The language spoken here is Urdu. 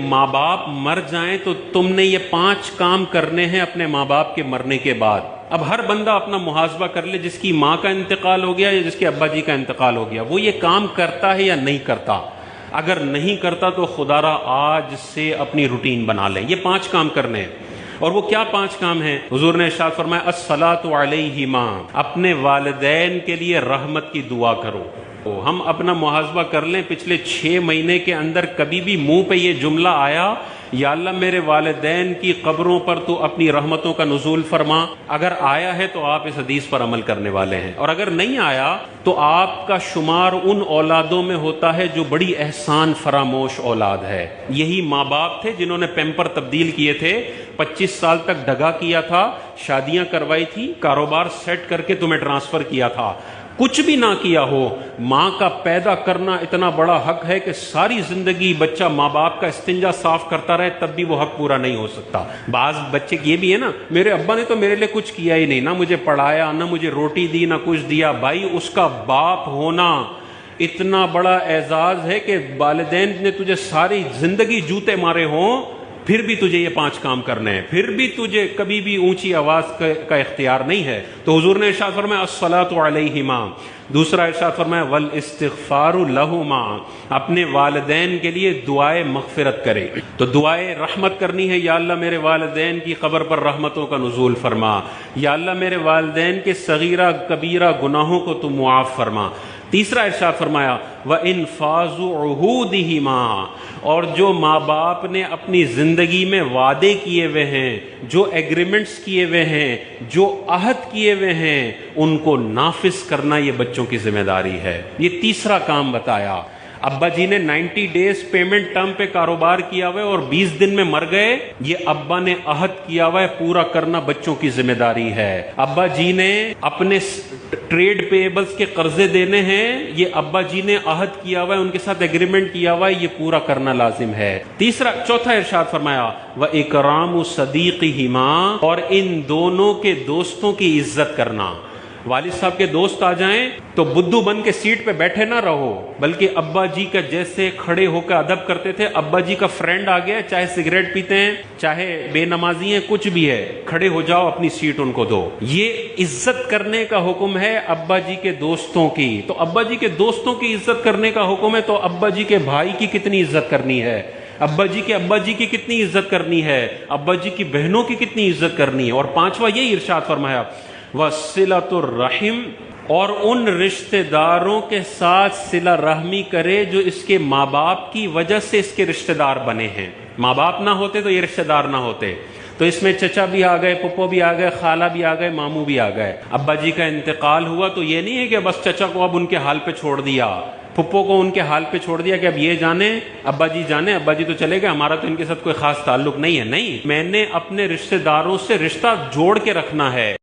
ماں باپ مر جائیں تو تم نے یہ 5 کام کرنے ہیں اپنے ماں باپ کے مرنے کے بعد۔ اب ہر بندہ اپنا محاسبہ کر لے، جس کی ماں کا انتقال ہو گیا یا جس کے ابا جی کا انتقال ہو گیا، وہ یہ کام کرتا ہے یا نہیں کرتا۔ اگر نہیں کرتا تو خدا را آج سے اپنی روٹین بنا لیں۔ یہ 5 کام کرنے ہیں۔ اور وہ کیا 5 کام ہیں؟ حضور نے ارشاد فرمایا الصلاۃ علیہما، اپنے والدین کے لیے رحمت کی دعا کرو۔ ہم اپنا محاسبہ کر لیں، پچھلے 6 مہینے کے اندر کبھی بھی منہ پہ یہ جملہ آیا یا اللہ میرے والدین کی قبروں پر تو اپنی رحمتوں کا نزول فرما؟ اگر آیا ہے تو آپ اس حدیث پر عمل کرنے والے ہیں، اور اگر نہیں آیا تو آپ کا شمار ان اولادوں میں ہوتا ہے جو بڑی احسان فراموش اولاد ہے۔ یہی ماں باپ تھے جنہوں نے پیمپر تبدیل کیے تھے، 25 سال تک ڈھگا کیا تھا، شادیاں کروائی تھی، کاروبار سیٹ کر کے تمہیں ٹرانسفر کیا تھا۔ کچھ بھی نہ کیا ہو، ماں کا پیدا کرنا اتنا بڑا حق ہے کہ ساری زندگی بچہ ماں باپ کا استنجا صاف کرتا رہے تب بھی وہ حق پورا نہیں ہو سکتا۔ بعض بچے یہ بھی ہے نا، میرے ابا نے تو میرے لیے کچھ کیا ہی نہیں، نہ مجھے پڑھایا، نہ مجھے روٹی دی، نہ کچھ دیا۔ بھائی اس کا باپ ہونا اتنا بڑا اعزاز ہے کہ والدین نے تجھے ساری زندگی جوتے مارے ہوں پھر بھی تجھے یہ 5 کام کرنے ہیں، پھر بھی تجھے کبھی بھی اونچی آواز کا اختیار نہیں ہے۔ تو حضور نے ارشاد فرمایا الصلاۃ علیہما، دوسرا ارشاد فرمایا والاستغفار لہما، اپنے والدین کے لیے دعائے مغفرت کرے۔ تو دعائے رحمت کرنی ہے، یا اللہ میرے والدین کی قبر پر رحمتوں کا نزول فرما، یا اللہ میرے والدین کے صغیرہ کبیرہ گناہوں کو تو معاف فرما۔ تیسرا ارشاد فرمایا وَإِنفَاذُ عُهُودِهِمَا، اور جو ماں باپ نے اپنی زندگی میں وعدے کیے ہوئے ہیں، جو ایگریمنٹس کیے ہوئے ہیں، جو عہد کیے ہوئے ہیں، ان کو نافذ کرنا یہ بچوں کی ذمہ داری ہے۔ یہ تیسرا کام بتایا۔ ابا جی نے 90 ڈیز پیمنٹ ٹرم پہ کاروبار کیا ہوا ہے اور 20 دن میں مر گئے، یہ ابا نے عہد کیا ہوا ہے، پورا کرنا بچوں کی ذمہ داری ہے۔ ابا جی نے اپنے ٹریڈ پیبلز کے قرضے دینے ہیں، یہ ابا جی نے عہد کیا ہوا ہے، ان کے ساتھ ایگریمنٹ کیا ہوا ہے، یہ پورا کرنا لازم ہے۔ چوتھا ارشاد فرمایا وَإِكْرَامُ صَدِيقِهِمَا، اور ان دونوں کے دوستوں کی عزت کرنا۔ والد صاحب کے دوست آ جائیں تو بدھو بن کے سیٹ پہ بیٹھے نہ رہو، بلکہ ابا جی کا جیسے کھڑے ہو کے ادب کرتے تھے، ابا جی کا فرینڈ آ گیا، چاہے سگریٹ پیتے ہیں، چاہے بے نمازی ہیں، کچھ بھی ہے، کھڑے ہو جاؤ، اپنی سیٹ ان کو دو۔ یہ عزت کرنے کا حکم ہے ابا جی کے دوستوں کی۔ تو ابا جی کے دوستوں کی عزت کرنے کا حکم ہے، تو ابا جی کے بھائی کی کتنی عزت کرنی ہے، ابا جی کی کتنی عزت کرنی ہے، ابا جی کی بہنوں کی کتنی عزت کرنی ہے۔ اور 5واں یہی ارشاد فرمایا وَصِلَةُ الرَّحِمِ، اور ان رشتہ داروں کے ساتھ صلہ رحمی کرے جو اس کے ماں باپ کی وجہ سے اس کے رشتہ دار بنے ہیں۔ ماں باپ نہ ہوتے تو یہ رشتہ دار نہ ہوتے۔ تو اس میں چچا بھی آ گئے، پھپھو بھی آ گئے، خالہ بھی آ گئے، ماموں بھی آ گئے۔ ابا جی کا انتقال ہوا تو یہ نہیں ہے کہ بس چچا کو اب ان کے حال پہ چھوڑ دیا، پھپھو کو ان کے حال پہ چھوڑ دیا کہ اب یہ جانے، ابا جی جانے، ابا جی تو چلے گئے، ہمارا تو ان کے ساتھ کوئی خاص تعلق نہیں ہے۔ نہیں، میں نے اپنے رشتہ داروں سے رشتہ جوڑ کے رکھنا ہے۔